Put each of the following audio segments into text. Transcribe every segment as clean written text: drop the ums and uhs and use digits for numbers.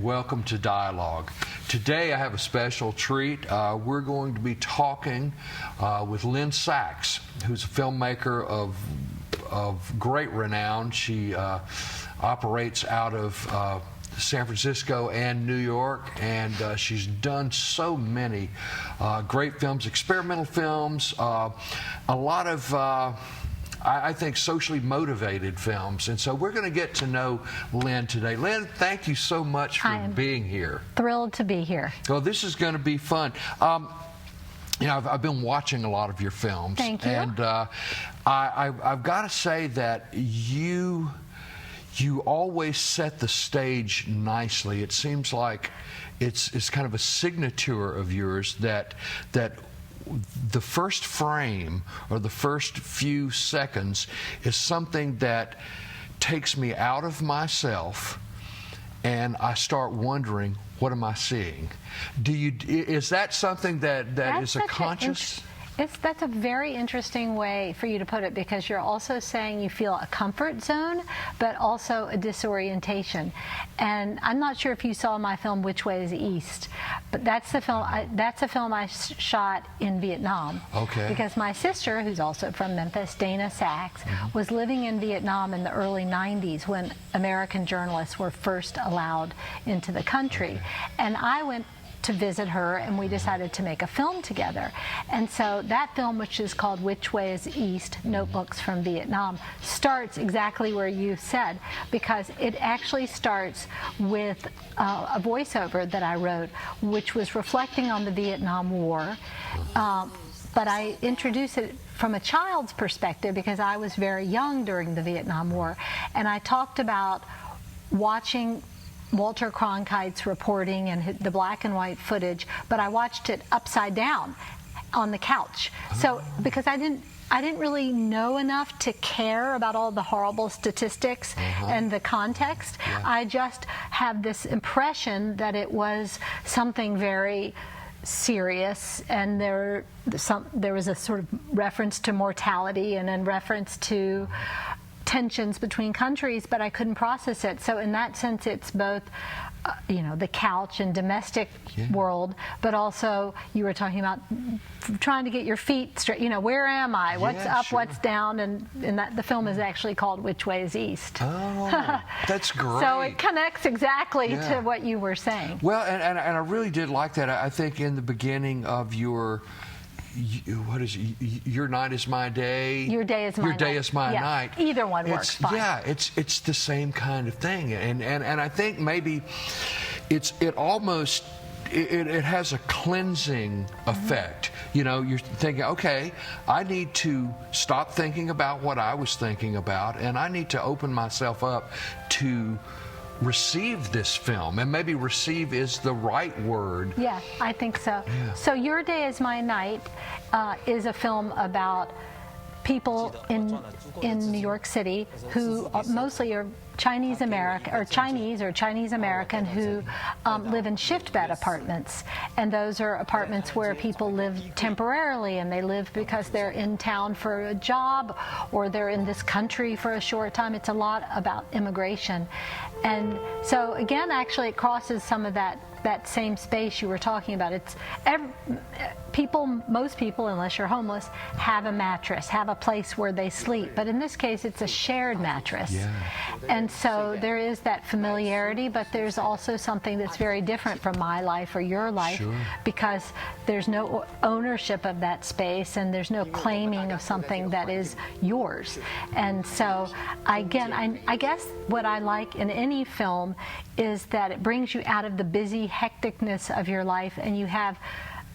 and welcome to Dialogue. Today I have a special treat. We're going to be talking with Lynne Sachs, who's a filmmaker of great renown. She operates out of San Francisco and New York, and she's done so many great films, experimental films, a lot of I think socially motivated films. And so we're going to get to know Lynne today. Lynne, thank you so much for being here. Thrilled to be here. Well, this is going to be fun. You know, I've been watching a lot of your films. Thank you. And I've got to say that you always set the stage nicely. It seems like it's kind of a signature of yours that the first frame or the first few seconds is something that takes me out of myself, and I start wondering, what am I seeing? Is that something that is a conscious? That's a very interesting way for you to put it, because you're also saying you feel a comfort zone, but also a disorientation. And I'm not sure if you saw my film, Which Way is East, but that's the film. That's a film I shot in Vietnam. Okay. Because my sister, who's also from Memphis, Dana Sachs, was living in Vietnam in the early '90s when American journalists were first allowed into the country, and I went to visit her, and we decided to make a film together. And so that film, which is called Which Way is East, Notebooks from Vietnam, starts exactly where you said, because it actually starts with a voiceover that I wrote, which was reflecting on the Vietnam War. But I introduce it from a child's perspective, because I was very young during the Vietnam War, and I talked about watching Walter Cronkite's reporting and the black and white footage, but I watched it upside down on the couch. So because I didn't really know enough to care about all the horrible statistics and the context. I just have this impression that it was something very serious, and there was a sort of reference to mortality and then reference to tensions between countries, but I couldn't process it. So in that sense, it's both you know, the couch and domestic world, but also you were talking about trying to get your feet straight. You know, where am I? What's up? Sure. What's down? And that the film is actually called Which Way is East. Oh, that's great. So it connects exactly to what you were saying. Well, and I really did like that. I think in the beginning of your what is it? Your night is my day. Your day is my night. Your day is my night. Either one works fine. Yeah, it's the same kind of thing, and I think maybe it has a cleansing effect. You know, you're thinking, okay, I need to stop thinking about what I was thinking about, and I need to open myself up to receive this film. And maybe receive is the right word. Yeah, I think so. Yeah. So Your Day is My Night is a film about people in New York City who mostly are Chinese American or Chinese American who live in shift bed apartments, and those are apartments where people live temporarily, and they live because they're in town for a job or they're in this country for a short time. It's a lot about immigration, and so again, actually, it crosses some of that same space you were talking about. It's most people, unless you're homeless, have a mattress, have a place where they sleep. But in this case, it's a shared mattress. Yeah. And so there is that familiarity, but there's also something that's very different from my life or your life, because there's no ownership of that space, and there's no claiming of something that is yours. And so, again, I guess what I like in any film is that it brings you out of the busy hecticness of your life, and you have,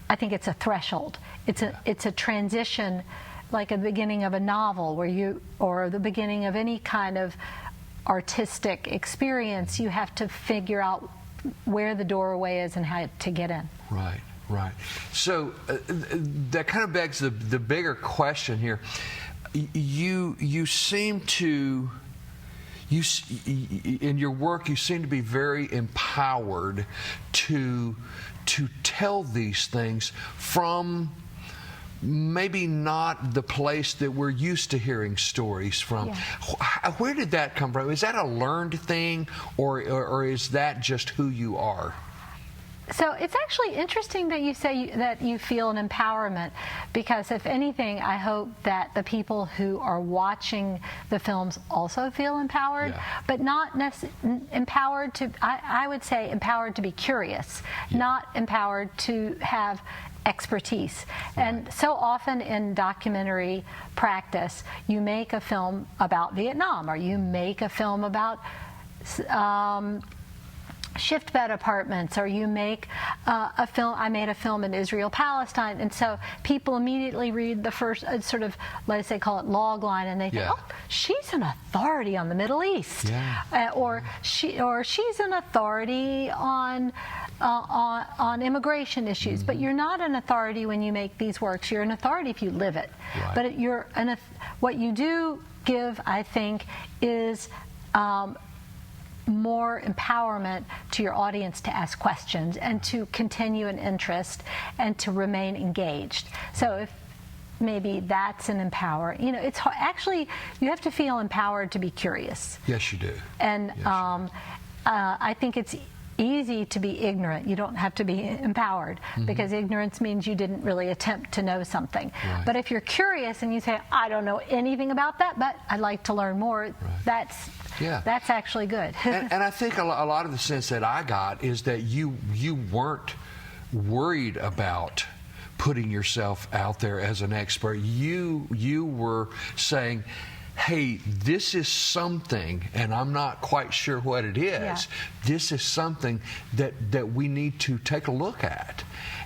I think it's a threshold. It's a transition, like at the beginning of a novel or the beginning of any kind of artistic experience. You have to figure out where the doorway is and how to get in. Right, right. So that kind of begs the bigger question here. You seem to... in your work, you seem to be very empowered to tell these things from maybe not the place that we're used to hearing stories from. Yeah. Where did that come from? Is that a learned thing, or is that just who you are? So it's actually interesting that you say that you feel an empowerment, because if anything, I hope that the people who are watching the films also feel empowered, but not empowered to, I would say empowered to be curious, not empowered to have expertise. And so often in documentary practice, you make a film about Vietnam, or you make a film about shift bed apartments, or you make a film. I made a film in Israel, Palestine, and so people immediately read the first sort of, let's say, call it log line, and they think, oh, she's an authority on the Middle East, or she's an authority on immigration issues. But you're not an authority when you make these works. You're an authority if you live it. But what you do give, I think, is more empowerment to your audience to ask questions and to continue an interest and to remain engaged. So if maybe that's an empower. It's hard. Actually, you have to feel empowered to be curious. Yes, you do. And I think it's easy to be ignorant. You don't have to be empowered, because ignorance means you didn't really attempt to know something. But if you're curious and you say, I don't know anything about that, but I'd like to learn more, that's actually good. and I think a lot of the sense that I got is that you weren't worried about putting yourself out there as an expert. You were saying, hey, this is something, and I'm not quite sure what it is. This is something that we need to take a look at,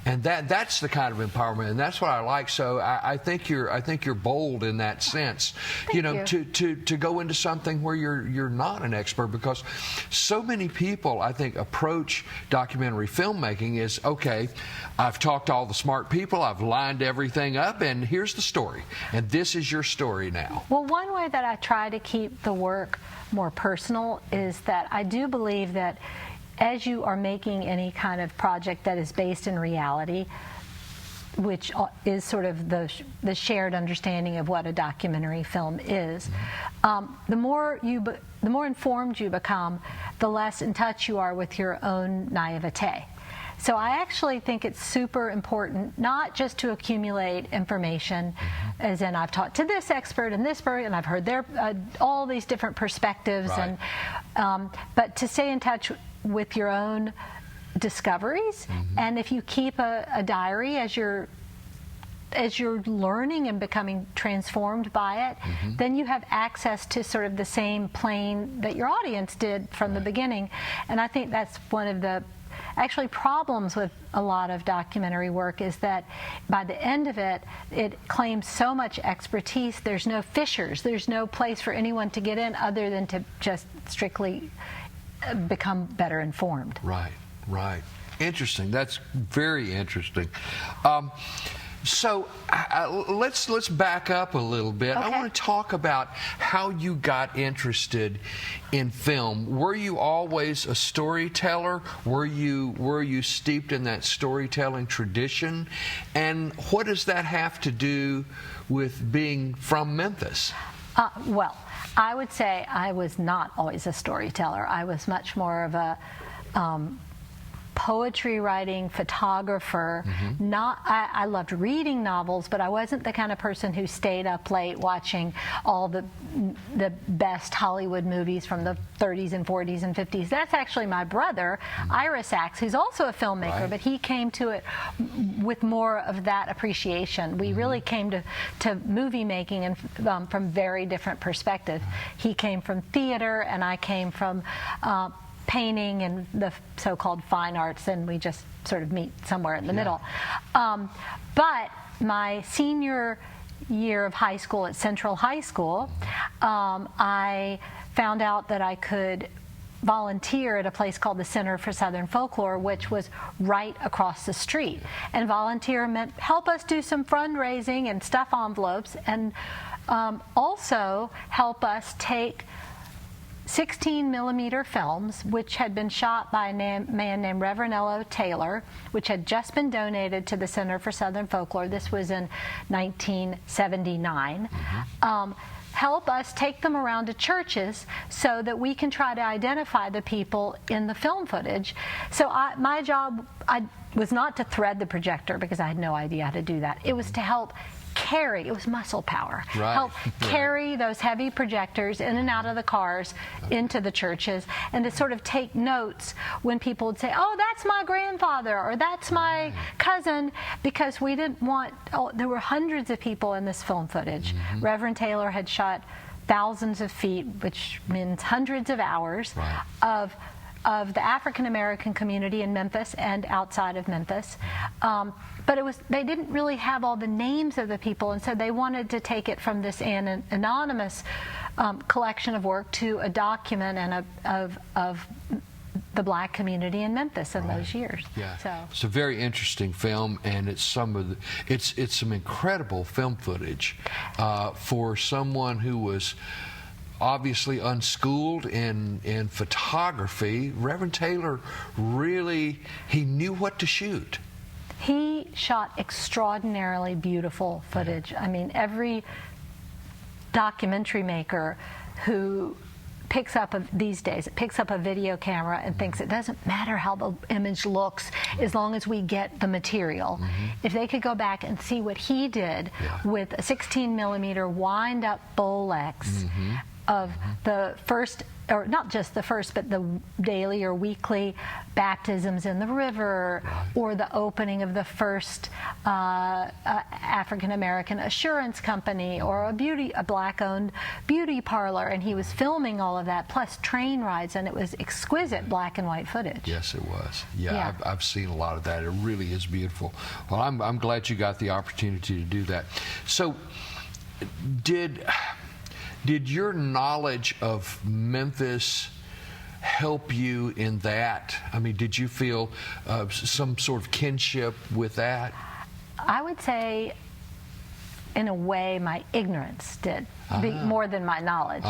and that's the kind of empowerment, and that's what I like. So I think you're bold in that sense. To go into something where you're not an expert, because so many people, I think, approach documentary filmmaking is, okay, I've talked to all the smart people, I've lined everything up, and here's the story, and this is your story now. Well, one way that I try to keep the work more personal is that I do believe that as you are making any kind of project that is based in reality, which is sort of the shared understanding of what a documentary film is, the more informed you become, the less in touch you are with your own naivete. So I actually think it's super important not just to accumulate information, as in I've talked to this expert and this person, and I've heard their all these different perspectives, and but to stay in touch with your own discoveries. And if you keep a diary as you're learning and becoming transformed by it, then you have access to sort of the same plane that your audience did from the beginning. And I think that's one of the actually problems with a lot of documentary work, is that by the end of it, it claims so much expertise, there's no fissures, there's no place for anyone to get in other than to just strictly become better informed. Right. Interesting. That's very interesting. So let's back up a little bit. Okay. I want to talk about how you got interested in film. Were you always a storyteller? Were you steeped in that storytelling tradition? And what does that have to do with being from Memphis? Well, I would say I was not always a storyteller. I was much more of a poetry writing photographer. I loved reading novels, but I wasn't the kind of person who stayed up late watching all the best Hollywood movies from the 30s and 40s and 50s. That's actually my brother, Ira Sachs, who's also a filmmaker, but he came to it with more of that appreciation. We really came to movie making and from very different perspectives. He came from theater, and I came from painting and the so-called fine arts, and we just sort of meet somewhere in the middle. But my senior year of high school at Central High School, I found out that I could volunteer at a place called the Center for Southern Folklore, which was right across the street. And volunteer meant help us do some fundraising and stuff envelopes, and also help us take 16mm films, which had been shot by a man named Reverend L.O. Taylor, which had just been donated to the Center for Southern Folklore. This was in 1979. Help us take them around to churches so that we can try to identify the people in the film footage. So my job was not to thread the projector, because I had no idea how to do that. It was to help carry, it was muscle power, help carry those heavy projectors in and out of the cars into the churches, and to sort of take notes when people would say, oh, that's my grandfather, or that's my cousin, because we didn't want, there were hundreds of people in this film footage. Reverend Taylor had shot thousands of feet, which means hundreds of hours of the African American community in Memphis and outside of Memphis. But they didn't really have all the names of the people, and so they wanted to take it from this anonymous collection of work to a document and of the black community in Memphis in those years. Yeah. So it's a very interesting film, and it's some incredible film footage for someone who was obviously unschooled in photography. Reverend Taylor really, he knew what to shoot. He shot extraordinarily beautiful footage. I mean, every documentary maker who picks up these days, it picks up a video camera and thinks it doesn't matter how the image looks as long as we get the material. If they could go back and see what he did with a 16mm wind-up Bolex of the first, or not just the first, but the daily or weekly baptisms in the river, or the opening of the first African American assurance company, or a black-owned beauty parlor, and he was filming all of that, plus train rides, and it was exquisite black and white footage. Yes, it was. Yeah. I've seen a lot of that. It really is beautiful. Well, I'm glad you got the opportunity to do that. So, did your knowledge of Memphis help you in that? I mean, did you feel some sort of kinship with that? I would say, in a way, my ignorance did, more than my knowledge.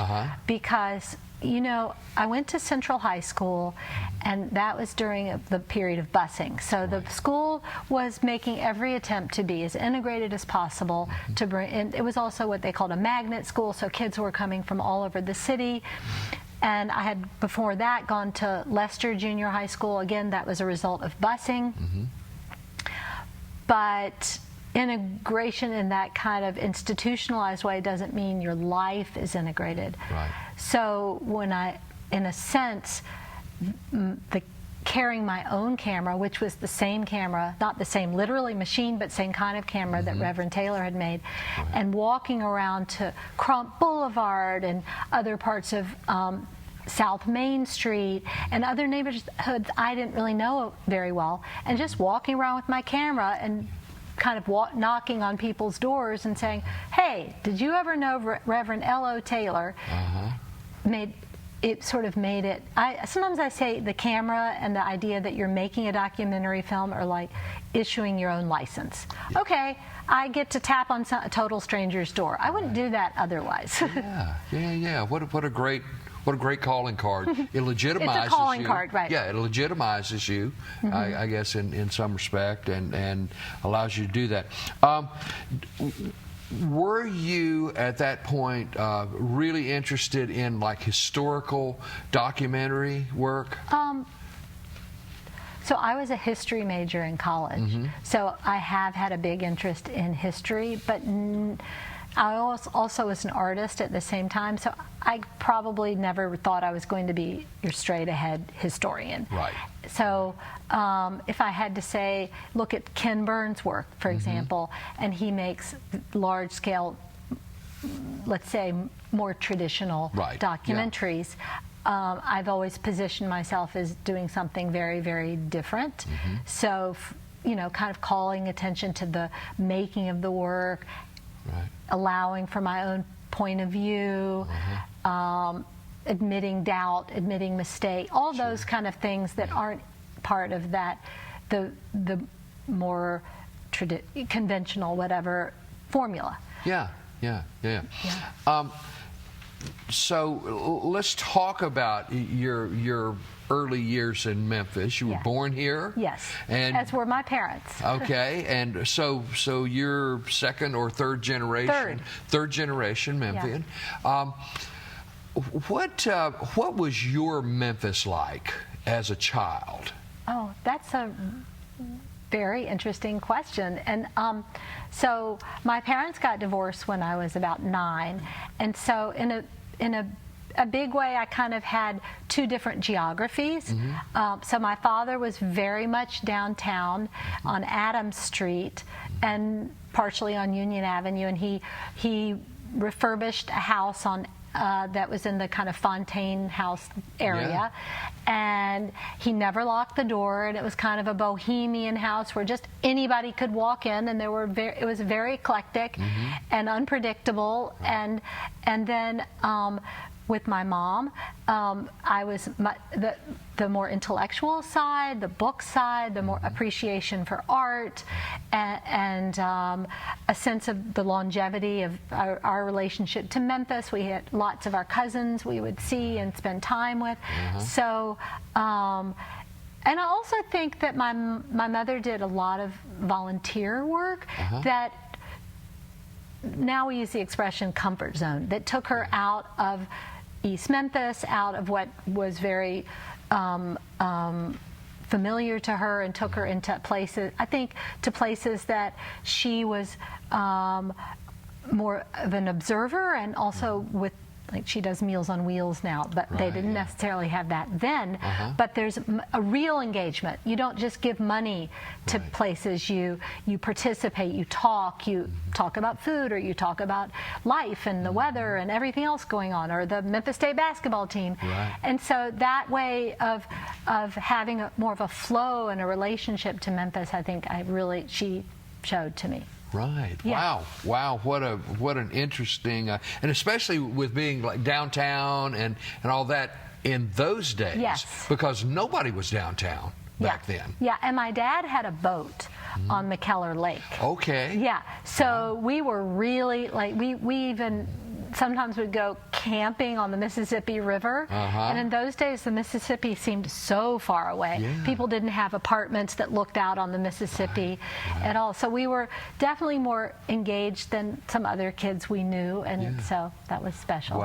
Because, you know, I went to Central High School, and that was during the period of busing. So the school was making every attempt to be as integrated as possible to bring, and it was also what they called a magnet school, so kids were coming from all over the city. And I had, before that, gone to Lester Junior High School. Again, that was a result of busing. But integration in that kind of institutionalized way doesn't mean your life is integrated. So when in a sense, carrying my own camera, which was the same camera, not the same literally machine, but same kind of camera that Reverend Taylor had made, and walking around to Crump Boulevard and other parts of South Main Street and other neighborhoods I didn't really know very well, and just walking around with my camera and kind of knocking on people's doors and saying, hey, did you ever know Reverend L.O. Taylor? Sometimes I say the camera and the idea that you're making a documentary film are like issuing your own license. Okay, I get to tap on a total stranger's door. I wouldn't do that otherwise. Yeah. What a great calling card. It legitimizes it's a calling you. Card, right? Yeah, it legitimizes you, I guess, in some respect, and allows you to do that. Were you at that point really interested in like historical documentary work? So I was a history major in college, so I have had a big interest in history, but I also was an artist at the same time, so I probably never thought I was going to be your straight-ahead historian. So if I had to say, look at Ken Burns' work, for example, and he makes large-scale, let's say, more traditional documentaries. I've always positioned myself as doing something very, very different. So, you know, kind of calling attention to the making of the work, allowing for my own point of view, admitting doubt, admitting mistake, all those kind of things that aren't part of that, the more conventional, whatever, formula. So let's talk about your early years in Memphis. You were born here? Yes, and as were my parents. Okay, and so you're second or third generation? Third generation Memphian. Yeah. What was your Memphis like as a child? Oh, that's a very interesting question. And so my parents got divorced when I was about 9, and so in a big way, I kind of had two different geographies. So my father was very much downtown on Adams Street and partially on Union Avenue, and he refurbished a house on that was in the kind of Fontaine House area, and he never locked the door, and it was kind of a bohemian house where just anybody could walk in, and it was very eclectic and unpredictable, and then with my mom, I was the more intellectual side, the book side, the more appreciation for art, and a sense of the longevity of our relationship to Memphis. We had lots of our cousins we would see and spend time with. So, and I also think that my mother did a lot of volunteer work that, now we use the expression comfort zone, that took her out of East Memphis, out of what was very familiar to her, and took her into places, I think, to places that she was more of an observer, and also with, like, she does Meals on Wheels now, but they didn't necessarily have that then. But there's a real engagement. You don't just give money to places. You participate. You talk about food, or you talk about life and the weather and everything else going on, or the Memphis State basketball team. And so that way of having more of a flow and a relationship to Memphis, I think she showed to me. Right. Yeah. Wow. What an interesting, and especially with being like downtown and all that in those days. Yes. Because nobody was downtown back then. Yeah. And my dad had a boat on McKellar Lake. Okay. Yeah. So we were really, like, we even sometimes would go camping on the Mississippi River. And in those days, the Mississippi seemed so far away. People didn't have apartments that looked out on the Mississippi at all. So we were definitely more engaged than some other kids we knew, and so that was special.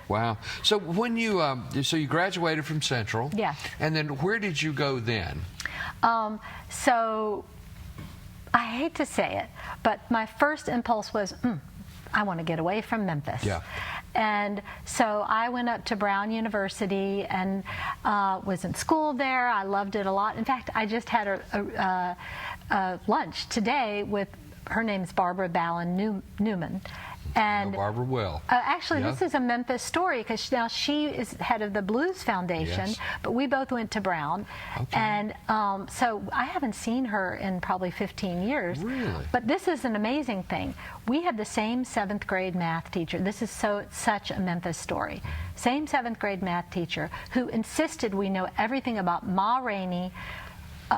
Wow. So when you you graduated from Central. Yes. And then where did you go then? So I hate to say it, but my first impulse was, I want to get away from Memphis. And so I went up to Brown University and was in school there. I loved it a lot. In fact, I just had a lunch today with, her name's Barbara Ballin Newman. And Barbara well. Actually, this is a Memphis story, because now she is head of the Blues Foundation, but we both went to Brown. And so I haven't seen her in probably 15 years. Really? But this is an amazing thing. We had the same 7th grade math teacher. This is such a Memphis story. Same 7th grade math teacher who insisted we know everything about Ma Rainey,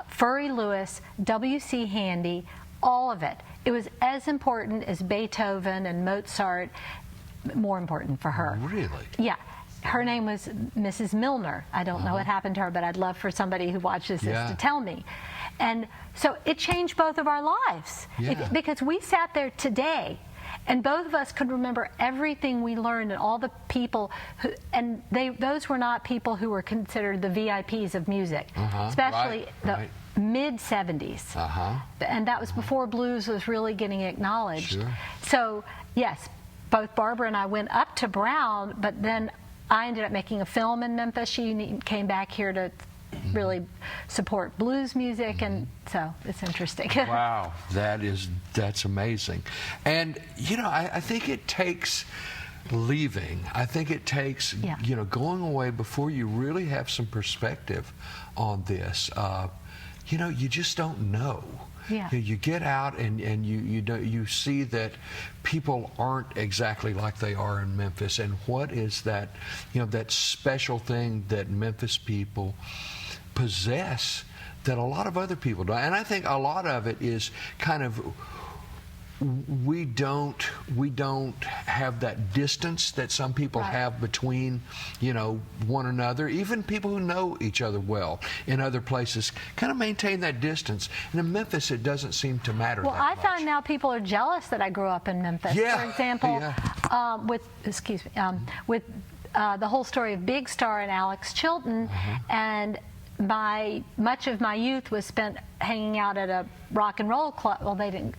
Furry Lewis, W.C. Handy, all of it. It was as important as Beethoven and Mozart, more important for her. Really? Yeah. Her name was Mrs. Milner. I don't know what happened to her, but I'd love for somebody who watches this to tell me. And so it changed both of our lives. Because we sat there today, and both of us could remember everything we learned, and all the people who, and those were not people who were considered the VIPs of music, especially the mid-70s. And that was before blues was really getting acknowledged. So, yes, both Barbara and I went up to Brown, but then I ended up making a film in Memphis. She came back here to really support blues music, and so it's interesting. Wow, that's amazing. And, I think it takes leaving. I think it takes, going away before you really have some perspective on this. You just don't know. You get out and you see that people aren't exactly like they are in Memphis, and what is that, that special thing that Memphis people possess that a lot of other people don't. And I think a lot of it is kind of we don't have that distance that some people Right. have between, one another. Even people who know each other well in other places kind of maintain that distance. And in Memphis, it doesn't seem to matter Well, that I much. find now people are jealous that I grew up in Memphis. Yeah, For example, yeah. with the whole story of Big Star and Alex Chilton, and much of my youth was spent hanging out at a rock and roll club. Well, they didn't.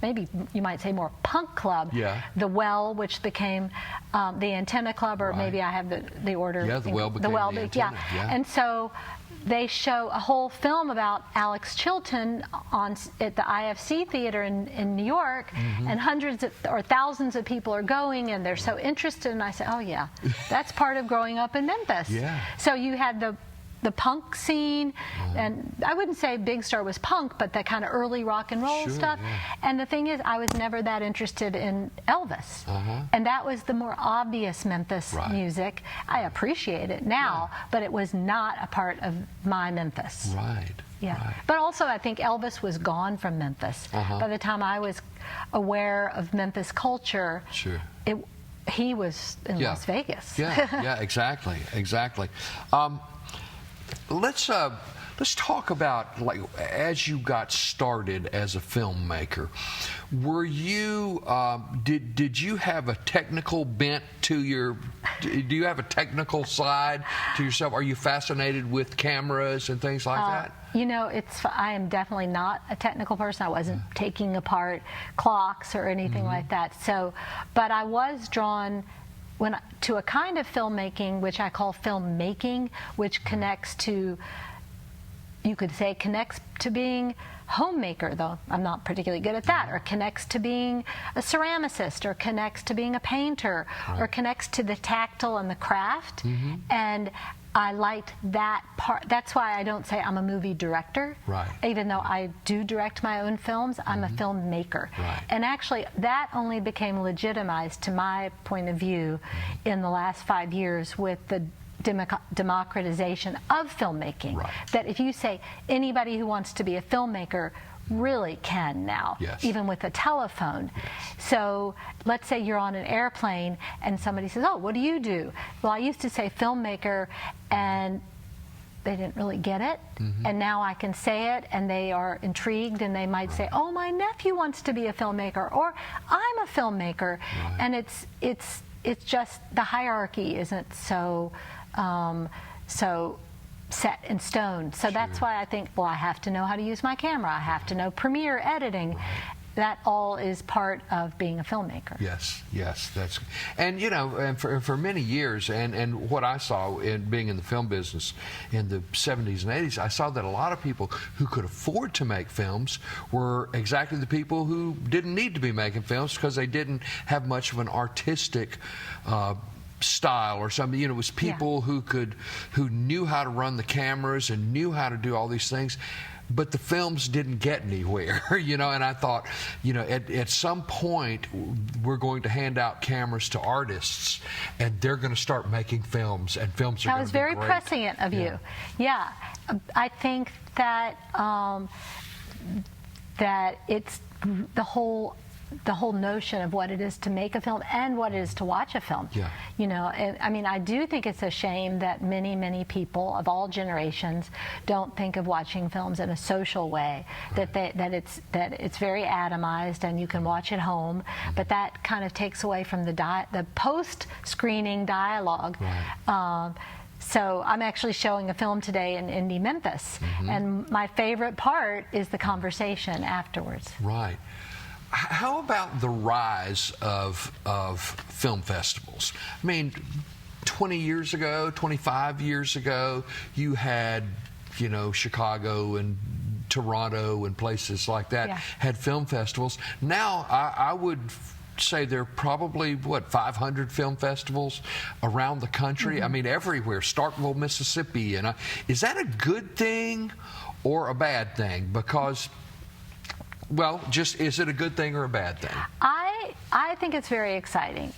Maybe you might say more punk club. Yeah. The Well, which became the Antenna Club, or Right. maybe I have the order. Yeah, the Well became the Antenna, yeah. And so they show a whole film about Alex Chilton at the IFC Theater in New York, and hundreds or thousands of people are going, and they're so interested. And I say, oh yeah, that's part of growing up in Memphis. Yeah. So you had the punk scene, and I wouldn't say Big Star was punk, but that kind of early rock and roll Sure, stuff. yeah. And the thing is, I was never that interested in Elvis, and that was the more obvious Memphis Right. music. I appreciate it now, but it was not a part of my Memphis. Right. Yeah, Right. but also I think Elvis was gone from Memphis. By the time I was aware of Memphis culture, Sure. he was in Yeah. Las Vegas. Yeah, exactly. Let's talk about, like, as you got started as a filmmaker. Were you did you have a technical bent to your? Do you have a technical side to yourself? Are you fascinated with cameras and things like that? I am definitely not a technical person. I wasn't taking apart clocks or anything like that. So, but I was drawn to a kind of filmmaking which I call filmmaking, which connects to, you could say, connects to being homemaker, though I'm not particularly good at that, or connects to being a ceramicist, or connects to being a painter, or connects to the tactile and the craft. And I liked that part. That's why I don't say I'm a movie director. Right. Even though I do direct my own films, I'm a filmmaker. Right. And actually, that only became legitimized, to my point of view, in the last 5 years with the democratization of filmmaking. Right. That if you say anybody who wants to be a filmmaker really can now, Yes. even with a telephone. So let's say you're on an airplane and somebody says, oh, what do you do? Well, I used to say filmmaker, and they didn't really get it. And now I can say it, and they are intrigued, and they might say, oh, my nephew wants to be a filmmaker, or I'm a filmmaker. And it's just the hierarchy isn't so set in stone. So that's why I think, well, I have to know how to use my camera. I have to know Premiere, editing. That all is part of being a filmmaker. Yes, that's, and and for many years, and what I saw in being in the film business in the 70s and 80s, I saw that a lot of people who could afford to make films were exactly the people who didn't need to be making films because they didn't have much of an artistic style or something. It was people who knew how to run the cameras and knew how to do all these things, but the films didn't get anywhere. And I thought, at some point we're going to hand out cameras to artists, and they're going to start making films, and films are going to be great. That was very prescient of you. Yeah, I think that that it's the whole notion of what it is to make a film and what it is to watch a film. Yeah. I mean, I do think it's a shame that many people of all generations don't think of watching films in a social way. Right. That it's very atomized and you can watch at home, but that kind of takes away from the post-screening dialogue. Right. So I'm actually showing a film today in Indy, Memphis, and my favorite part is the conversation afterwards. Right. How about the rise of film festivals? I mean, 20 years ago, 25 years ago, you had, Chicago and Toronto and places like that had film festivals. Now, I would say there are probably, 500 film festivals around the country? I mean, everywhere. Starkville, Mississippi. And is that a good thing or a bad thing? Because, well, just is it a good thing or a bad thing? I think it's very exciting.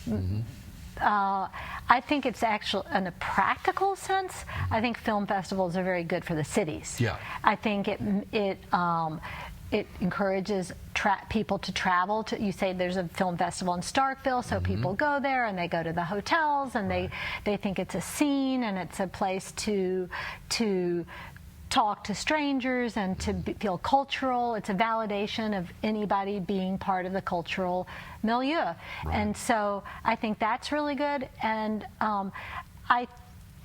I think it's actually, in a practical sense, I think film festivals are very good for the cities. Yeah. I think it encourages people to travel to. You say there's a film festival in Starkville, so people go there and they go to the hotels and they think it's a scene and it's a place to talk to strangers and to feel cultural. It's a validation of anybody being part of the cultural milieu. Right. And so I think that's really good. And I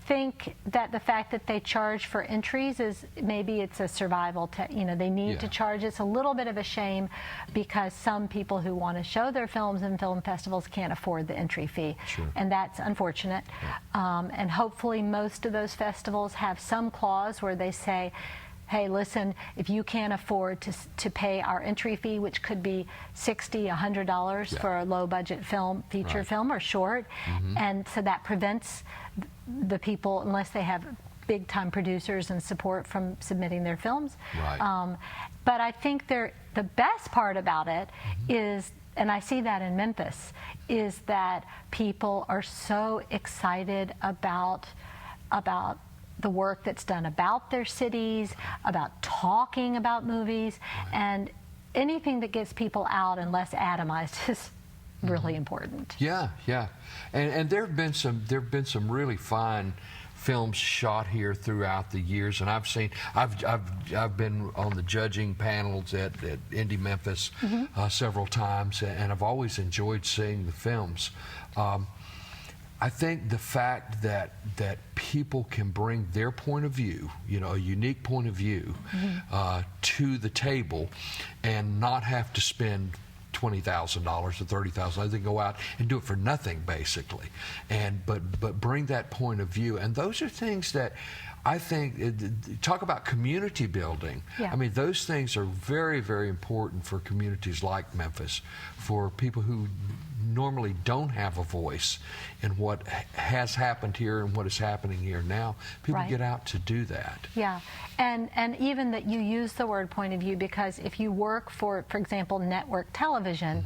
think that the fact that they charge for entries is maybe it's a survival they need to charge. It's a little bit of a shame because some people who want to show their films in film festivals can't afford the entry fee. Sure. And that's unfortunate. Yeah. And hopefully most of those festivals have some clause where they say, hey, listen, if you can't afford to pay our entry fee, which could be $60, $100 for a low-budget film, feature film or short, and so that prevents the people, unless they have big-time producers and support, from submitting their films. Right. But I think the best part about it is, and I see that in Memphis, is that people are so excited about the work that's done about their cities, about talking about movies, and anything that gets people out and less atomized is really important. Yeah, yeah, and there've been some really fine films shot here throughout the years, and I've been on the judging panels at Indie Memphis several times, and I've always enjoyed seeing the films. I think the fact that people can bring their point of view, a unique point of view, to the table, and not have to spend $20,000 or $30,000. They go out and do it for nothing, basically, but bring that point of view. And those are things that I think, talk about community building. Yeah. I mean, those things are very, very important for communities like Memphis, for people who normally don't have a voice in what has happened here and what is happening here now. People get out to do that. Yeah, and even that you use the word point of view, because if you work for example, network television,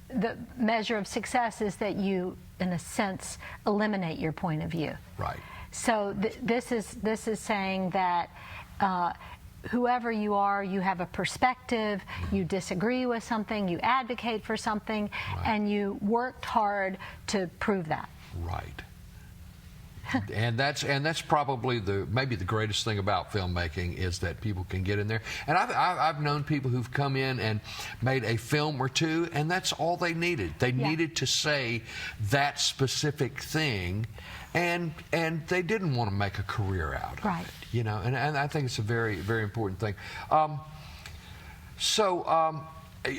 the measure of success is that you, in a sense, eliminate your point of view. Right. So this is saying that whoever you are, you have a perspective, you disagree with something, you advocate for something, and you worked hard to prove that. Right. And that's probably maybe the greatest thing about filmmaking, is that people can get in there. And I've known people who've come in and made a film or two, and that's all they needed. They needed to say that specific thing, and they didn't want to make a career out of it. And I think it's a very, very important thing.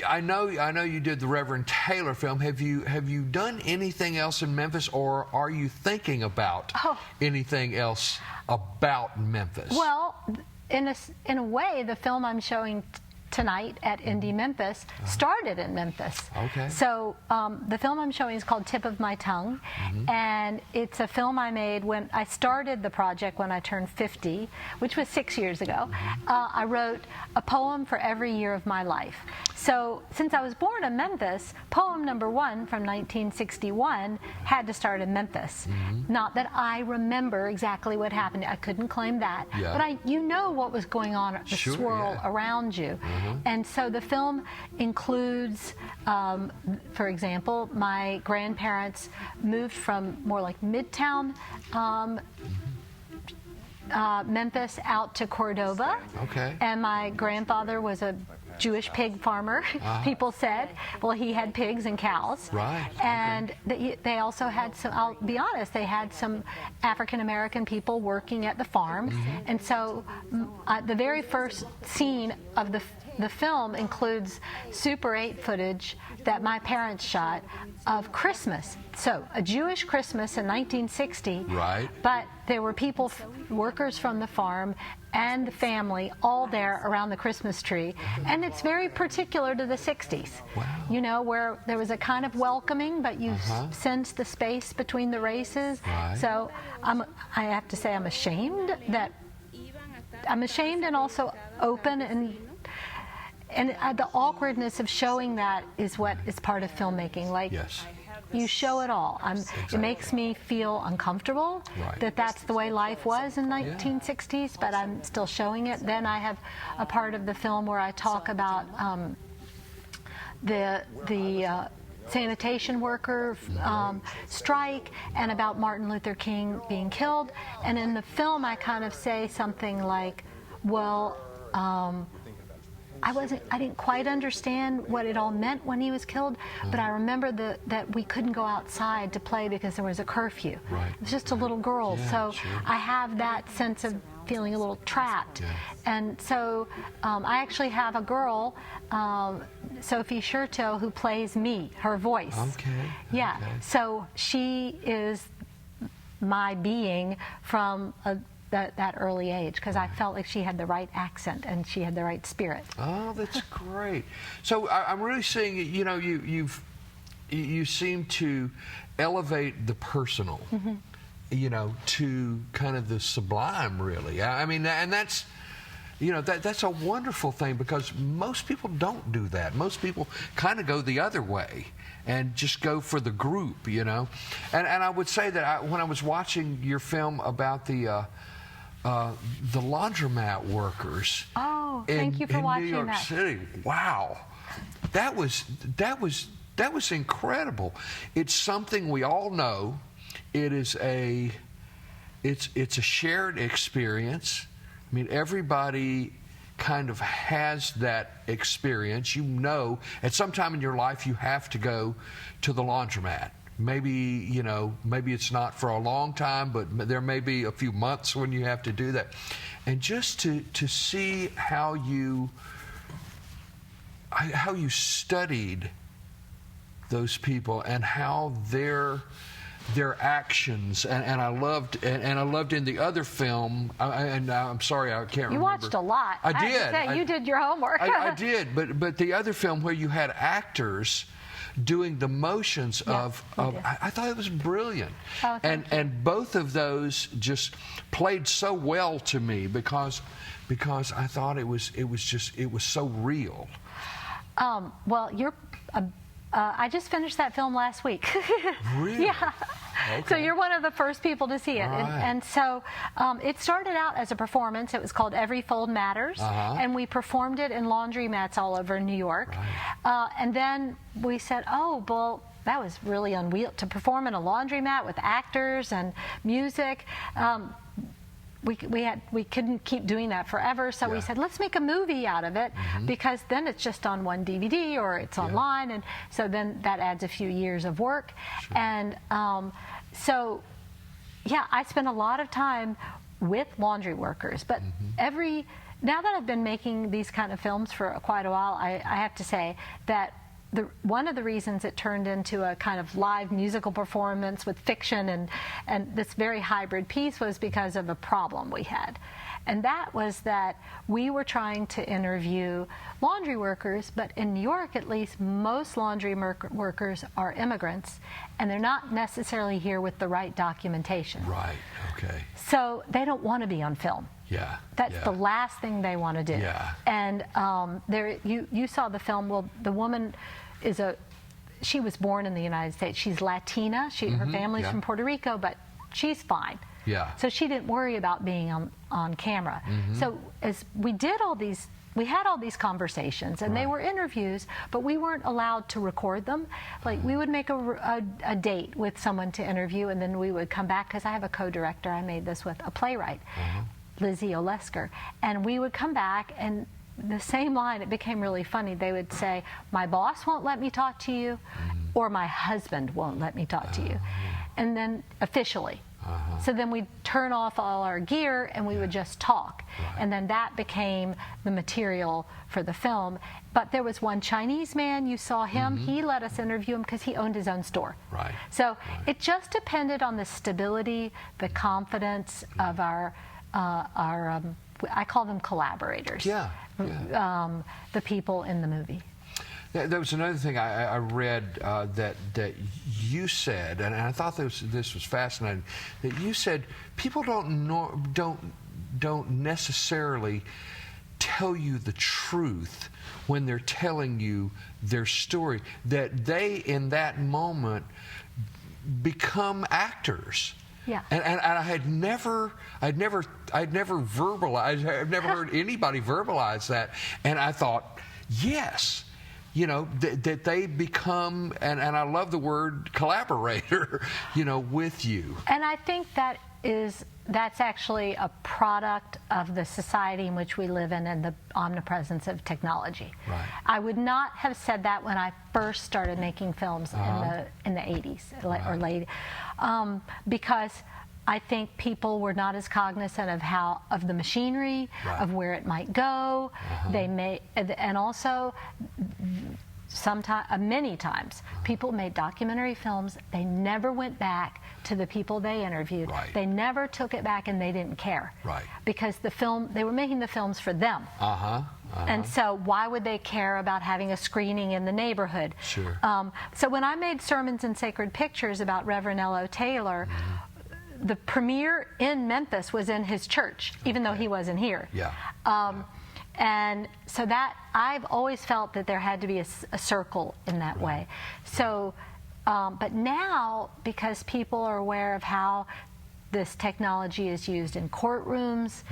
I know you did the Reverend Taylor film. Have you done anything else in Memphis, or are you thinking about anything else about Memphis? Well, in a way, the film I'm showing tonight at Indie Memphis started in Memphis. Okay. So the film I'm showing is called Tip of My Tongue, and it's a film I made when I started the project when I turned 50, which was 6 years ago. I wrote a poem for every year of my life. So since I was born in Memphis, poem number 1 from 1961 had to start in Memphis. Not that I remember exactly what happened. I couldn't claim that. But you know what was going on, the swirl around you. And so the film includes, for example, my grandparents moved from more like Midtown Memphis out to Cordova. Okay. And my grandfather was a Jewish pig farmer, people said. Well, he had pigs and cows. Right. And they also had some, I'll be honest, they had some African-American people working at the farm. And so the very first scene of the film includes Super 8 footage that my parents shot of Christmas. So a Jewish Christmas in 1960. Right. But there were people, workers from the farm and the family, all there around the Christmas tree. And it's very particular to the 60s. Wow. Where there was a kind of welcoming, but you sense the space between the races. Right. So I have to say I'm ashamed and also open, and the awkwardness of showing that is what is part of filmmaking. Like, you show it all. It makes me feel uncomfortable that that's the way life was in 1960s, but I'm still showing it. Then I have a part of the film where I talk about the sanitation worker strike, and about Martin Luther King being killed. And in the film, I kind of say something like, well, I didn't quite understand what it all meant when he was killed, but I remember that we couldn't go outside to play because there was a curfew. Right. It was just a little girl, Yeah, so sure. I have that sense of feeling a little trapped. Yeah. And so I actually have a girl, Sophie Scherto, who plays me, her voice. Okay. Yeah. Okay. So she is my being from that early age, because I felt like she had the right accent and she had the right spirit. Oh, that's great. So I'm really seeing, you know, you seem to elevate the personal, you know, to kind of the sublime, really. I mean, and that's, you know, that's a wonderful thing, because most people don't do that. Most people kind of go the other way and just go for the group, you know. And I would say that when I was watching your film about the laundromat workers. Oh, thank you for watching New York that. City. Wow, that was incredible. It's something we all know. It is it's a shared experience. I mean, everybody kind of has that experience. You know, at some time in your life, you have to go to the laundromat. Maybe, you know, maybe it's not for a long time, but there may be a few months when you have to do that. And just to see how you studied those people and how their actions, and I loved in the other film, and I'm sorry, I can't remember. You watched a lot. I did. have to say, you did your homework. I did, but the other film where you had actors doing the motions of I thought it was brilliant. Oh, thank you. And both of those just played so well to me because I thought it was so real. Well, you're. I just finished that film last week. Really? Yeah. Okay. So you're one of the first people to see it. Right. And so it started out as a performance. It was called Every Fold Matters. And we performed it in laundromats all over New York. Right. And then we said, oh, well, that was really unwieldy to perform in a laundromat with actors and music. We couldn't keep doing that forever, so we said, let's make a movie out of it, because then it's just on one DVD or it's online, and so then that adds a few years of work. Sure. And so I spent a lot of time with laundry workers, but now that I've been making these kind of films for quite a while, I have to say that one of the reasons it turned into a kind of live musical performance with fiction and this very hybrid piece was because of a problem we had. And that was that we were trying to interview laundry workers, but in New York at least, most laundry workers are immigrants, and they're not necessarily here with the right documentation. Right, okay. So they don't want to be on film. Yeah. That's the last thing they want to do. Yeah. And you saw the film. Well, the woman she was born in the United States. She's Latina. Her family's from Puerto Rico, but she's fine. Yeah. So she didn't worry about being on camera. So as we had all these conversations, and they were interviews, but we weren't allowed to record them. Like, we would make a date with someone to interview, and then we would come back, because I have a co-director. I made this with a playwright, Lizzie Olesker, and we would come back, and the same line, it became really funny. They would say, my boss won't let me talk to you, or my husband won't let me talk to you. And then officially. So then we'd turn off all our gear and we would just talk. And then that became the material for the film. But there was one Chinese man, you saw him, he let us interview him because he owned his own store. Right. So it just depended on the stability, the confidence of our I call them collaborators. Yeah. The people in the movie. There was another thing I read that you said, and I thought this was fascinating. That you said people don't necessarily tell you the truth when they're telling you their story. That they, in that moment, become actors. Yeah. And I had never verbalized. I've never heard anybody verbalize that. And I thought, yes. that they become, and I love the word collaborator, with you. And I think that's actually a product of the society in which we live in and the omnipresence of technology. Right. I would not have said that when I first started making films in the 80s or late, because I think people were not as cognizant of the machinery, of where it might go. And also, many times, people made documentary films. They never went back to the people they interviewed. Right. They never took it back, and they didn't care. Right. Because they were making the films for them. And so why would they care about having a screening in the neighborhood? Sure. So when I made Sermons and Sacred Pictures about Reverend L.O. Taylor, the premiere in Memphis was in his church, even though he wasn't here. Yeah. And so that I've always felt that there had to be a circle in that way. So, but now, because people are aware of how this technology is used in courtrooms,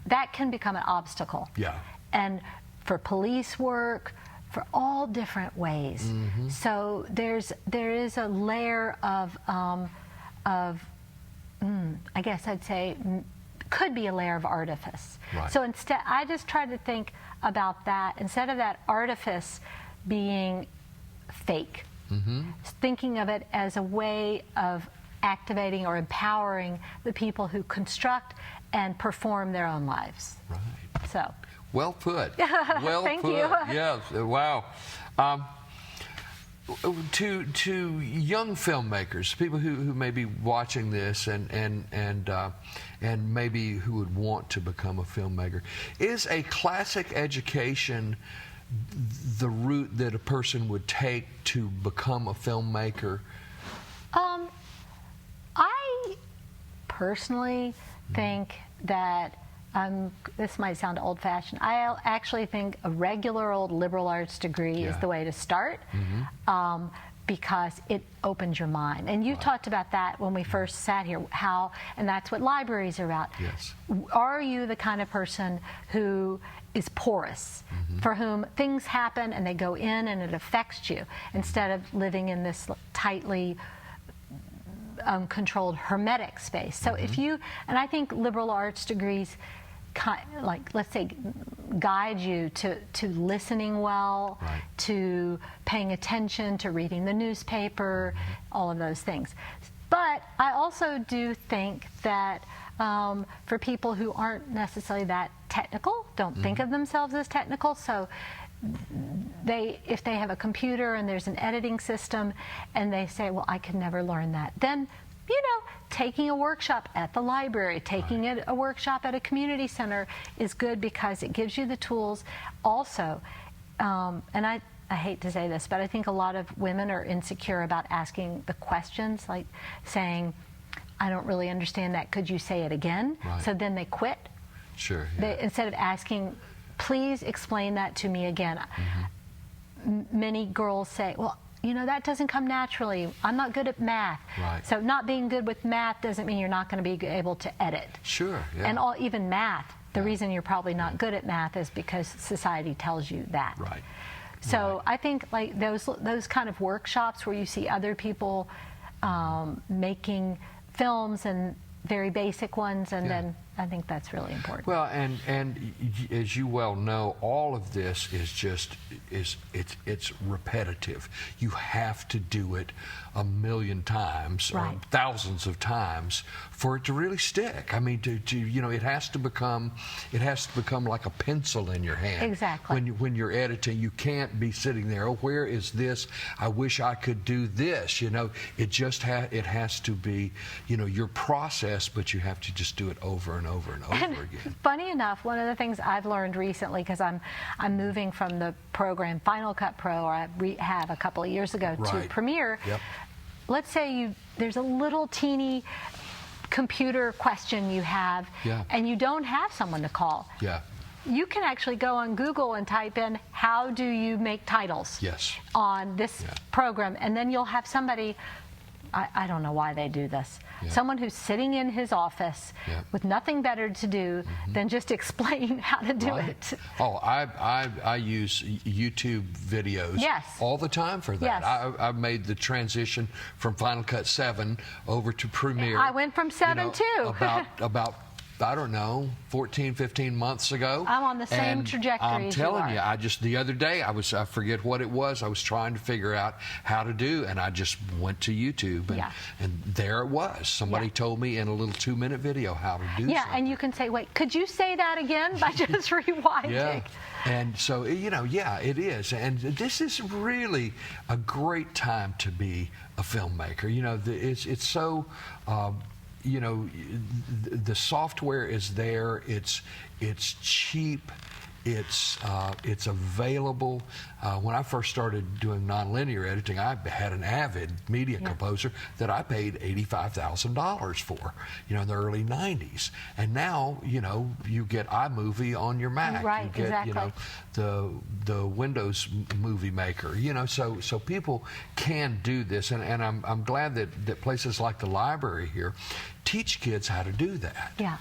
that can become an obstacle. Yeah. And for police work, for all different ways. So there is a layer of I guess I'd say, could be a layer of artifice. Right. So instead, I just try to think about that, instead of that artifice being fake, thinking of it as a way of activating or empowering the people who construct and perform their own lives. Right. So. Well put. Well Thank put. you. Yes. Wow. To young filmmakers, people who may be watching this and maybe who would want to become a filmmaker, is a classic education the route that a person would take to become a filmmaker? I personally think that this might sound old-fashioned. I actually think a regular old liberal arts degree is the way to start, because it opens your mind. And you talked about that when we first sat here, and that's what libraries are about. Yes. Are you the kind of person who is porous, for whom things happen and they go in and it affects you, instead of living in this tightly controlled hermetic space? So if you, and I think liberal arts degrees, like, let's say, guide you to listening well, to paying attention, to reading the newspaper, all of those things. But I also do think that for people who aren't necessarily that technical, don't think of themselves as technical, so if they have a computer and there's an editing system and they say, well, I could never learn that, then, taking a workshop at the library, taking a workshop at a community center is good, because it gives you the tools. Also, and I hate to say this, but I think a lot of women are insecure about asking the questions, like saying, I don't really understand that, could you say it again? So then they quit. Sure. Instead of asking, please explain that to me again. Many girls say, well, that doesn't come naturally. I'm not good at math. So not being good with math doesn't mean you're not going to be able to edit. Sure. Yeah. And even math, the reason you're probably not good at math is because society tells you that. So I think, like, those kind of workshops where you see other people making films, and very basic ones, and then I think that's really important. Well, and as you well know, all of this is just it's repetitive. You have to do it a million times or thousands of times for it to really stick. I mean, it has to become like a pencil in your hand. Exactly. When you're editing, you can't be sitting there, oh, where is this? I wish I could do this. It just it has to be your process, but you have to just do it over and over and over again. Funny enough, one of the things I've learned recently, because I'm moving from the program Final Cut Pro, or I have a couple of years ago, to Premiere. Let's say there's a little teeny computer question you have, and you don't have someone to call. You can actually go on Google and type in, how do you make titles on this program, and then you'll have somebody I don't know why they do this. Yeah. Someone who's sitting in his office Yeah. with nothing better to do than just explain how to do Right. it. Oh, I use YouTube videos Yes. all the time for that. Yes. I've made the transition from Final Cut 7 over to Premiere. I went from 7 too. about I don't know, 14, 15 months ago. I'm on the same And trajectory I'm as you telling are. you, I just, the other day, I forget what it was, I was trying to figure out how to do, and I just went to YouTube, and, Yeah. and there it was. Somebody Yeah. told me in a little 2-minute video how to do Yeah, something. and you can say, wait, could you say that again by just rewinding? Yeah, and so, yeah, it is. And this is really a great time to be a filmmaker. It's so, the software is there. It's cheap. It's available. When I first started doing nonlinear editing, I had an avid media composer that I paid $85,000 for, in the early '90s. And now, you get iMovie on your Mac. Right, you get, exactly. the Windows Movie Maker. So people can do this, and I'm glad that places like the library here teach kids how to do that. Yeah.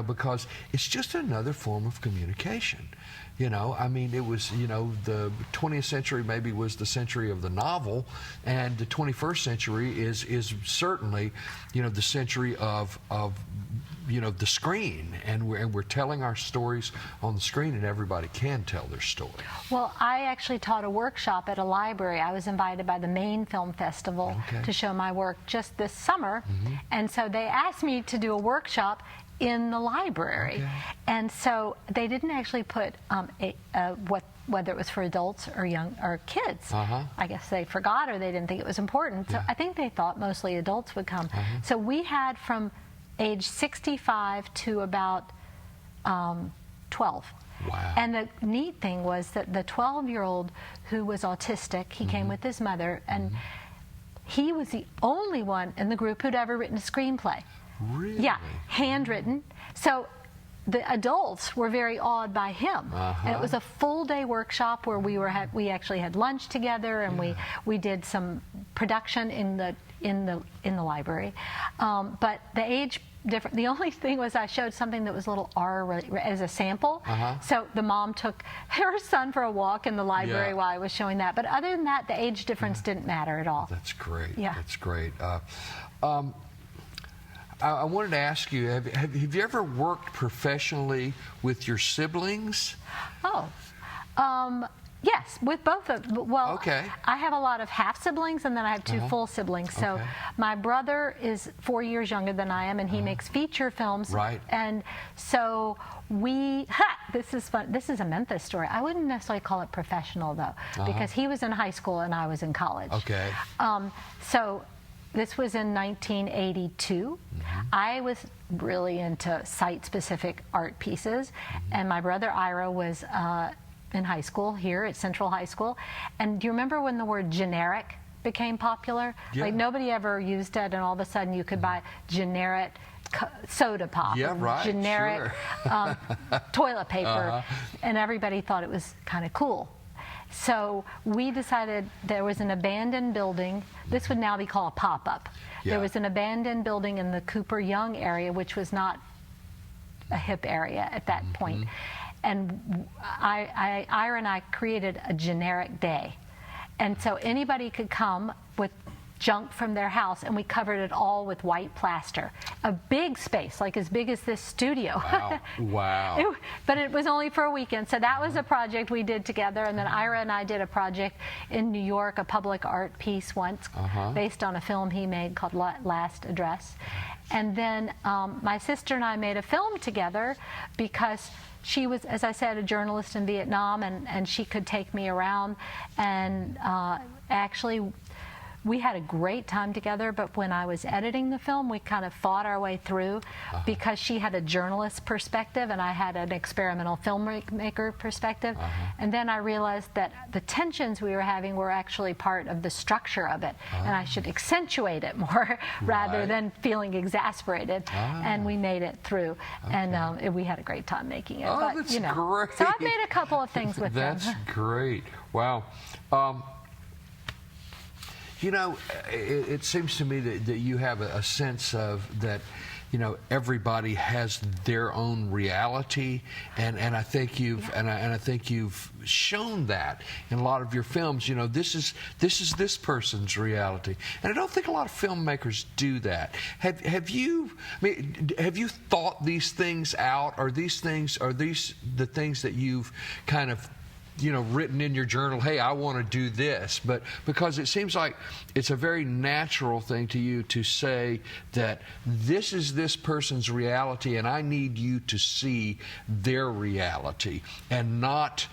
Because it's just another form of communication. It was, the 20th century maybe was the century of the novel, and the 21st century is certainly, the century of the screen, and we're telling our stories on the screen, and everybody can tell their story. Well, I actually taught a workshop at a library. I was invited by the Maine Film Festival to show my work just this summer, and so they asked me to do a workshop in the library. Okay. And so they didn't actually put whether it was for adults or young or kids. I guess they forgot, or they didn't think it was important. So I think they thought mostly adults would come. So we had from age 65 to about 12. Wow. And the neat thing was that the 12-year-old who was autistic, he came with his mother, and he was the only one in the group who'd ever written a screenplay. Really? Yeah, handwritten. So the adults were very awed by him. And it was a full-day workshop where we actually had lunch together, and we did some production in the library. But the age different. The only thing was I showed something that was a little R as a sample. So the mom took her son for a walk in the library while I was showing that. But other than that, the age difference didn't matter at all. That's great. Yeah. That's great. I wanted to ask you, have you ever worked professionally with your siblings? Yes, with both of them. Well, Okay. I have a lot of half siblings, and then I have two full siblings. So Okay. my brother is 4 years younger than I am, and he makes feature films. Right. And so this is fun. This is a Memphis story. I wouldn't necessarily call it professional, though, because he was in high school and I was in college. Okay. So this was in 1982. I was really into site-specific art pieces, and my brother Ira was in high school here at Central High School. And do you remember when the word generic became popular? Yeah. Like nobody ever used it, and all of a sudden you could buy generic soda pop, Yeah, right, generic toilet paper, and everybody thought it was kind of cool. So we decided there was an abandoned building. This would now be called a pop-up. Yeah. There was an abandoned building in the Cooper Young area, which was not a hip area at that point. And Ira and I created a generic day. And so anybody could come with junk from their house, and we covered it all with white plaster. A big space, like as big as this studio. Wow. Wow. But it was only for a weekend. So that was a project we did together. And then Ira and I did a project in New York, a public art piece once, based on a film he made called Last Address. And then my sister and I made a film together because she was, as I said, a journalist in Vietnam, and she could take me around. And actually, we had a great time together, but when I was editing the film, we kind of fought our way through because she had a journalist perspective and I had an experimental filmmaker perspective. And then I realized that the tensions we were having were actually part of the structure of it, and I should accentuate it more rather than feeling exasperated. And we made it through, and we had a great time making it. Oh, but, that's you know, great. So I've made a couple of things with them. That's great. Wow. You know, it seems to me that you have a sense of that, you know, everybody has their own reality, and I think you've and I think you've shown that in a lot of your films. You know, this is this person's reality, and I don't think a lot of filmmakers do that. Have you? I mean, have you thought these things out? Are these the things that you've kind of, you know, written in your journal, hey, I want to do this? But because it seems like it's a very natural thing to you to say that this is this person's reality, and I need you to see their reality, and not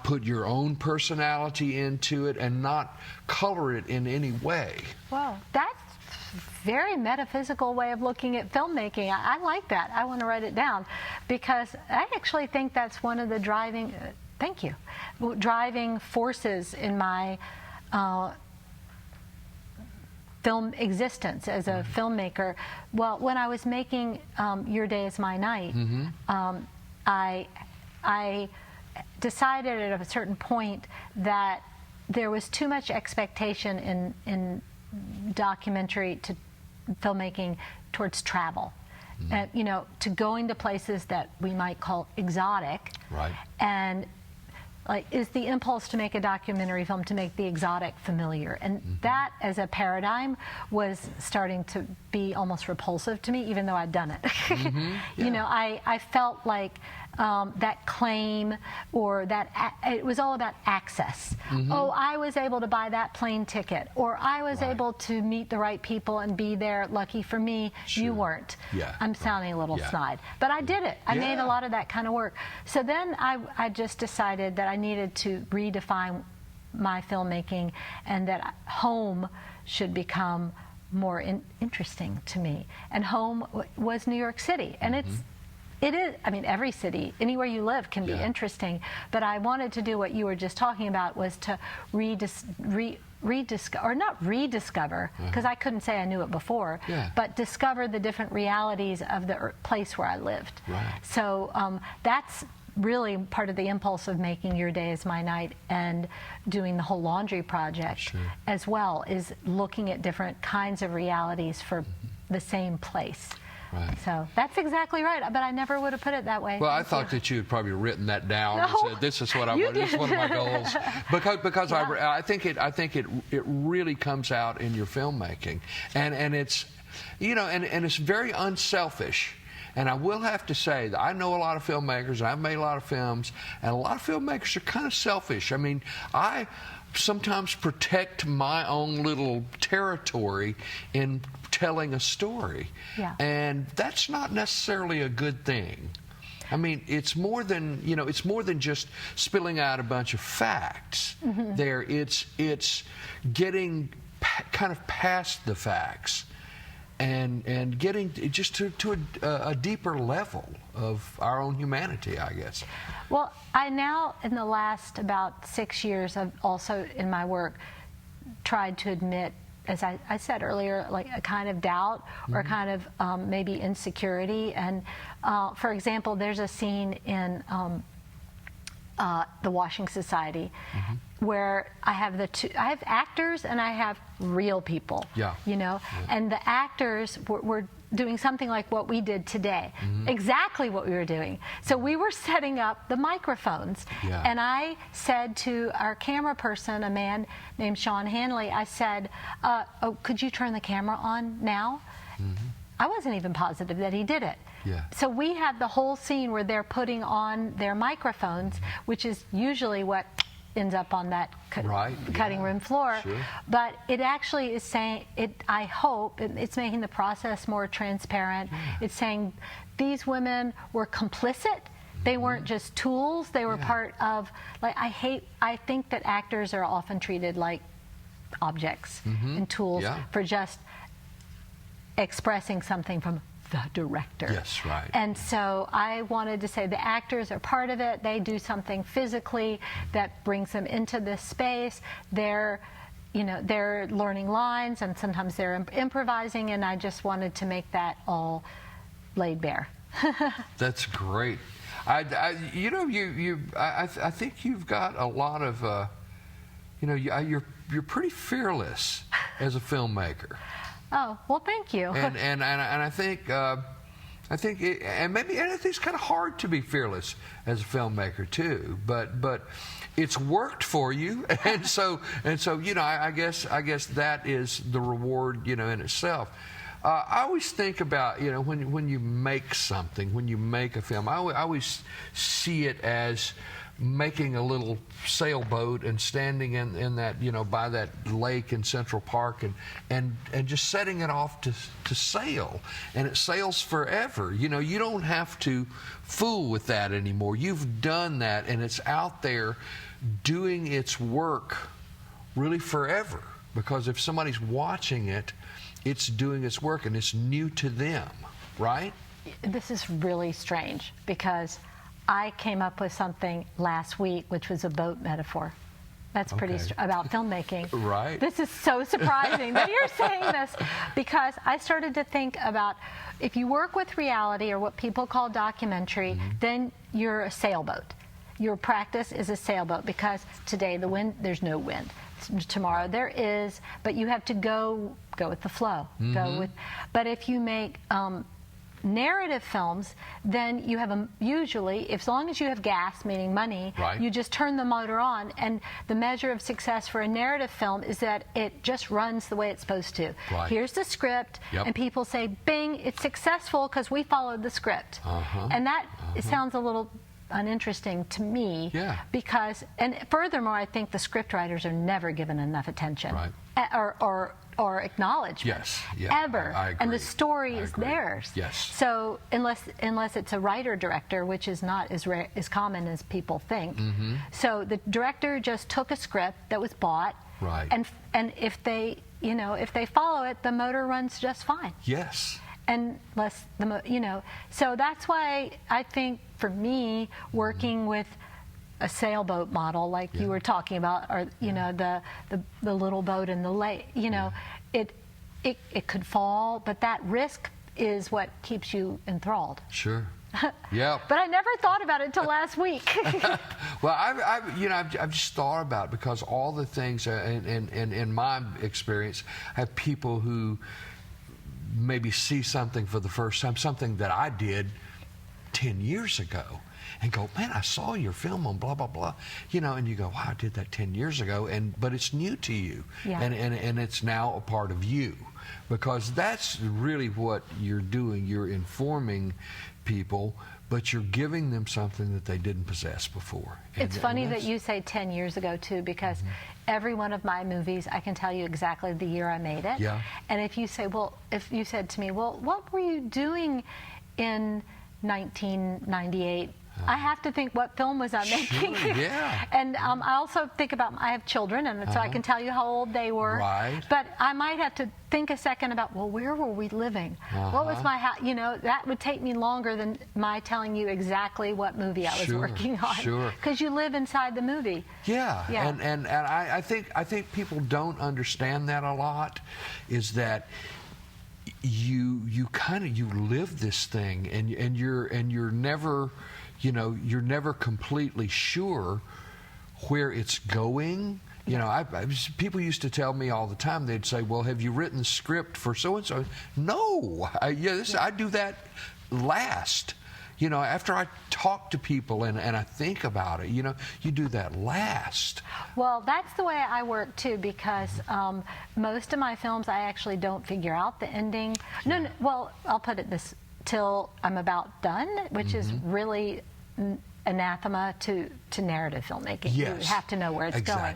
put your own personality into it, and not color it in any way. Well, that's a very metaphysical way of looking at filmmaking. I like that. I want to write it down, because I actually think that's one of the driving forces in my film existence as a filmmaker. Well, when I was making Your Day Is My Night, I decided at a certain point that there was too much expectation in documentary to filmmaking towards travel. You know, to going to places that we might call exotic. Right. And like, is the impulse to make a documentary film to make the exotic familiar, and that as a paradigm was starting to be almost repulsive to me, even though I'd done it. You know, I felt like that claim, or that it was all about access. Oh, I was able to buy that plane ticket, or I was able to meet the right people and be there. Lucky for me, you weren't. I'm sounding a little snide, but I did it. I made a lot of that kind of work. So then I just decided that I needed to redefine my filmmaking, and that home should become more interesting to me. And home was New York City, and it is, I mean, every city, anywhere you live can be interesting, but I wanted to do what you were just talking about, was to rediscover, or not rediscover, because I couldn't say I knew it before, but discover the different realities of the place where I lived. So that's really part of the impulse of making Your Day Is My Night, and doing the whole laundry project as well, is looking at different kinds of realities for the same place. So that's exactly right, but I never would have put it that way. Well, I thought that you had probably written that down and said, "This is what I want. This is one of my goals." Because I think it really comes out in your filmmaking, and it's, you know, and it's very unselfish. And I will have to say that I know a lot of filmmakers, and I've made a lot of films, and a lot of filmmakers are kind of selfish. I mean, I sometimes protect my own little territory in telling a story. And that's not necessarily a good thing. I mean, it's more than, you know, it's more than just spilling out a bunch of facts. There, it's getting kind of past the facts, and getting just to a deeper level of our own humanity, I guess. Well, I now, in the last about 6 years, I've also, in my work, tried to admit, as I said earlier, like a kind of doubt, or a kind of maybe insecurity. And for example, there's a scene in the Washing Society where I have I have actors and I have real people. You know, and the actors were doing something like what we did today, exactly what we were doing. So we were setting up the microphones, and I said to our camera person, a man named Sean Hanley, I said, "Oh, could you turn the camera on now?" I wasn't even positive that he did it. So we had the whole scene where they're putting on their microphones, which is usually what ends up on that cutting room floor. But it actually is saying, I hope it's making the process more transparent. It's saying these women were complicit. They weren't just tools. They were part of, like, I think that actors are often treated like objects and tools for just expressing something from the director. And so I wanted to say the actors are part of it. They do something physically that brings them into this space. They're, you know, they're learning lines, and sometimes they're improvising, and I just wanted to make that all laid bare. That's great. You know, I think you've got a lot of you're pretty fearless as a filmmaker. Oh, well, thank you. And I think and I think it's kind of hard to be fearless as a filmmaker too. But it's worked for you, and so I guess that is the reward in itself. I always think about when you make something, when you make a film, I always see it as making a little sailboat and standing in that by that lake in Central Park and just setting it off to sail, and it sails forever. You don't have to fool with that anymore. You've done that, and it's out there doing its work really forever, because if somebody's watching it, it's doing its work and it's new to them, right? This is really strange, because I came up with something last week, which was a boat metaphor. That's pretty about filmmaking. Right. This is so surprising that you're saying this, because I started to think about, if you work with reality, or what people call documentary, then you're a sailboat. Your practice is a sailboat, because today there's no wind. Tomorrow there is, but you have to go with the flow. But if you make narrative films, then you have usually, as long as you have gas, meaning money, you just turn the motor on, and the measure of success for a narrative film is that it just runs the way it's supposed to. Here's the script, and people say, bing, it's successful because we followed the script. And that sounds a little uninteresting to me, because, and furthermore, I think the script writers are never given enough attention or acknowledgement ever. I agree. And the story is theirs. So unless it's a writer director, which is not as common as people think. So the director just took a script that was bought, and if they follow it, the motor runs just fine. And less so that's why I think, for me, working with a sailboat model like you were talking about, or the little boat in the lake, it could fall, but that risk is what keeps you enthralled. But I never thought about it till last week. Well, I've just thought about it, because all the things, in my experience, I have people who maybe see something for the first time, something that I did 10 years ago, and go, man, I saw your film on blah, blah, blah. And you go, wow, I did that 10 years ago, but it's new to you. And it's now a part of you, because that's really what you're doing. You're informing people, but you're giving them something that they didn't possess before. It's funny that you say 10 years ago, too, because every one of my movies, I can tell you exactly the year I made it. And if you said to me, well, what were you doing in 1998? I have to think, what film was I making? And I also think about, I have children, and so I can tell you how old they were. But I might have to think a second about, well, where were we living? What was my house? That would take me longer than my telling you exactly what movie I was working on. Because you live inside the movie. And I think people don't understand that a lot, is that you live this thing, and you're never you're never completely sure where it's going. People used to tell me all the time, they'd say, well, have you written the script for so-and-so? No. I do that last. After I talk to people and I think about it, you do that last. Well, that's the way I work, too, because most of my films, I actually don't figure out the ending. No, well, I'll put it this, till I'm about done, which is really anathema to narrative filmmaking. You have to know where it's going.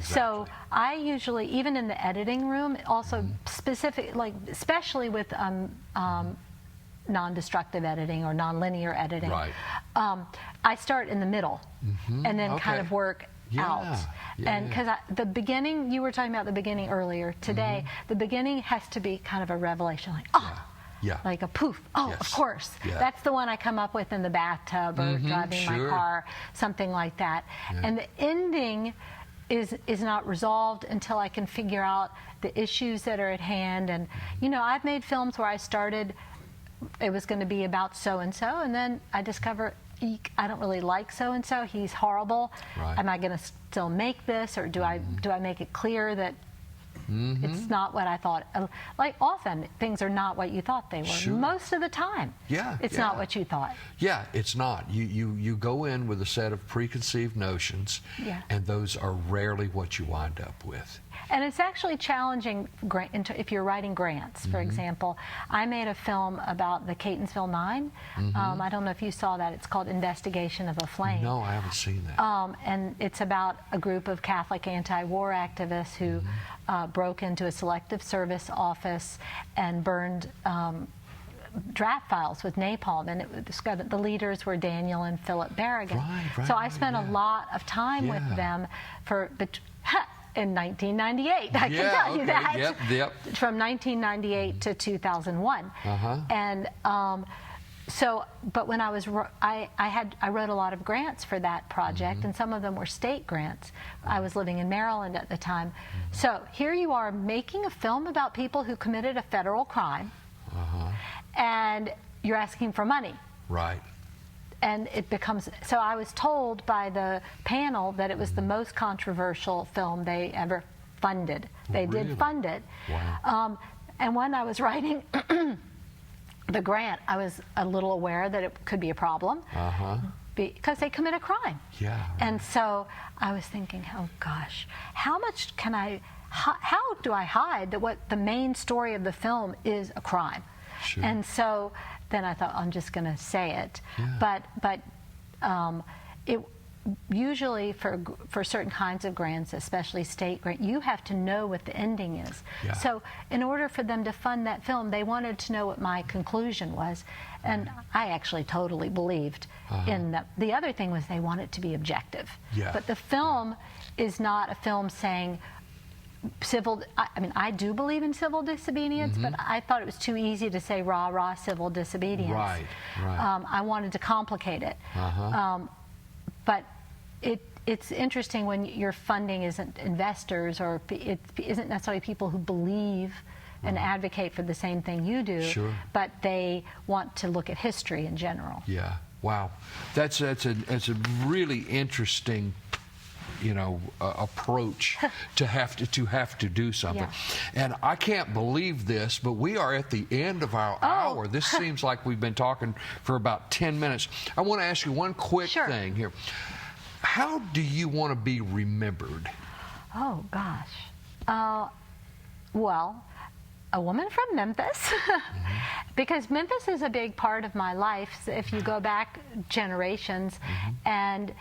So I usually, even in the editing room, also especially with non-destructive editing or non-linear editing, I start in the middle and then kind of work out. And because the beginning, you were talking about the beginning earlier today, the beginning has to be kind of a revelation, like, like a poof. Of course. That's the one I come up with in the bathtub or driving my car, something like that. And the ending is not resolved until I can figure out the issues that are at hand. And, I've made films where I started, it was going to be about so-and-so, and then I discover I don't really like so and so. He's horrible. Right. Am I going to still make this, or do I make it clear that it's not what I thought? Like, often things are not what you thought they were. Sure. Most of the time, it's not what you thought. Yeah, it's not. You go in with a set of preconceived notions, and those are rarely what you wind up with. And it's actually challenging if you're writing grants. For example, I made a film about the Catonsville Nine. I don't know if you saw that. It's called Investigation of a Flame. No, I haven't seen that. And it's about a group of Catholic anti-war activists who broke into a selective service office and burned draft files with napalm, and it discovered the leaders were Daniel and Philip Berrigan. Right, so I spent a lot of time with them in 1998. I can tell you that. Yep. From 1998 to 2001. And but when I was, I wrote a lot of grants for that project, and some of them were state grants. I was living in Maryland at the time. So here you are making a film about people who committed a federal crime, and you're asking for money. Right. And it becomes, so I was told by the panel that it was the most controversial film they ever funded. They did fund it. Wow. And when I was writing the grant, I was a little aware that it could be a problem because they commit a crime. Yeah. Right. And so I was thinking, oh gosh, how much can how do I hide that what the main story of the film is a crime? Sure. And so then I thought, I'm just going to say it. Yeah. But it usually for certain kinds of grants, especially state grant, you have to know what the ending is. Yeah. So in order for them to fund that film, they wanted to know what my conclusion was, and I actually totally believed in that. The other thing was they want it to be objective. Yeah. But the film is not a film saying civil. I mean, I do believe in civil disobedience, but I thought it was too easy to say rah civil disobedience. Right. I wanted to complicate it. But it's interesting when your funding isn't investors, or it isn't necessarily people who believe and advocate for the same thing you do, Sure. but they want to look at history in general. Yeah. Wow. That's a really interesting, approach to have to do something. And I can't believe this, but we are at the end of our hour. This seems like we've been talking for about 10 minutes. I want to ask you one quick thing here. How do you want to be remembered? Oh gosh. Well, a woman from Memphis, because Memphis is a big part of my life if you go back generations, and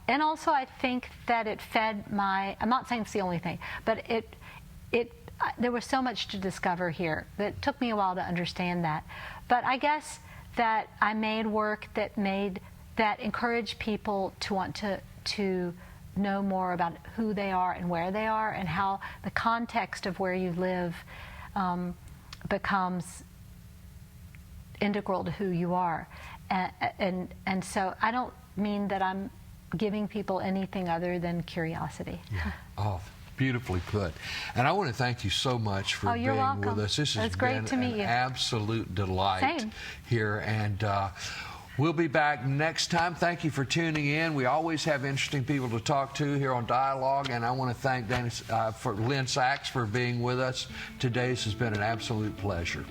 also I think that it fed my, I'm not saying it's the only thing, but there was so much to discover here that it took me a while to understand that. But I guess that I made work that encouraged people to want to know more about who they are and where they are, and how the context of where you live becomes integral to who you are. And so I don't mean that I'm giving people anything other than curiosity. Yeah. Oh, beautifully put. And I want to thank you so much for being with us. This has been an absolute delight here. And we'll be back next time. Thank you for tuning in. We always have interesting people to talk to here on Dialogue, and I want to thank Lynne Sachs for being with us today. This has been an absolute pleasure.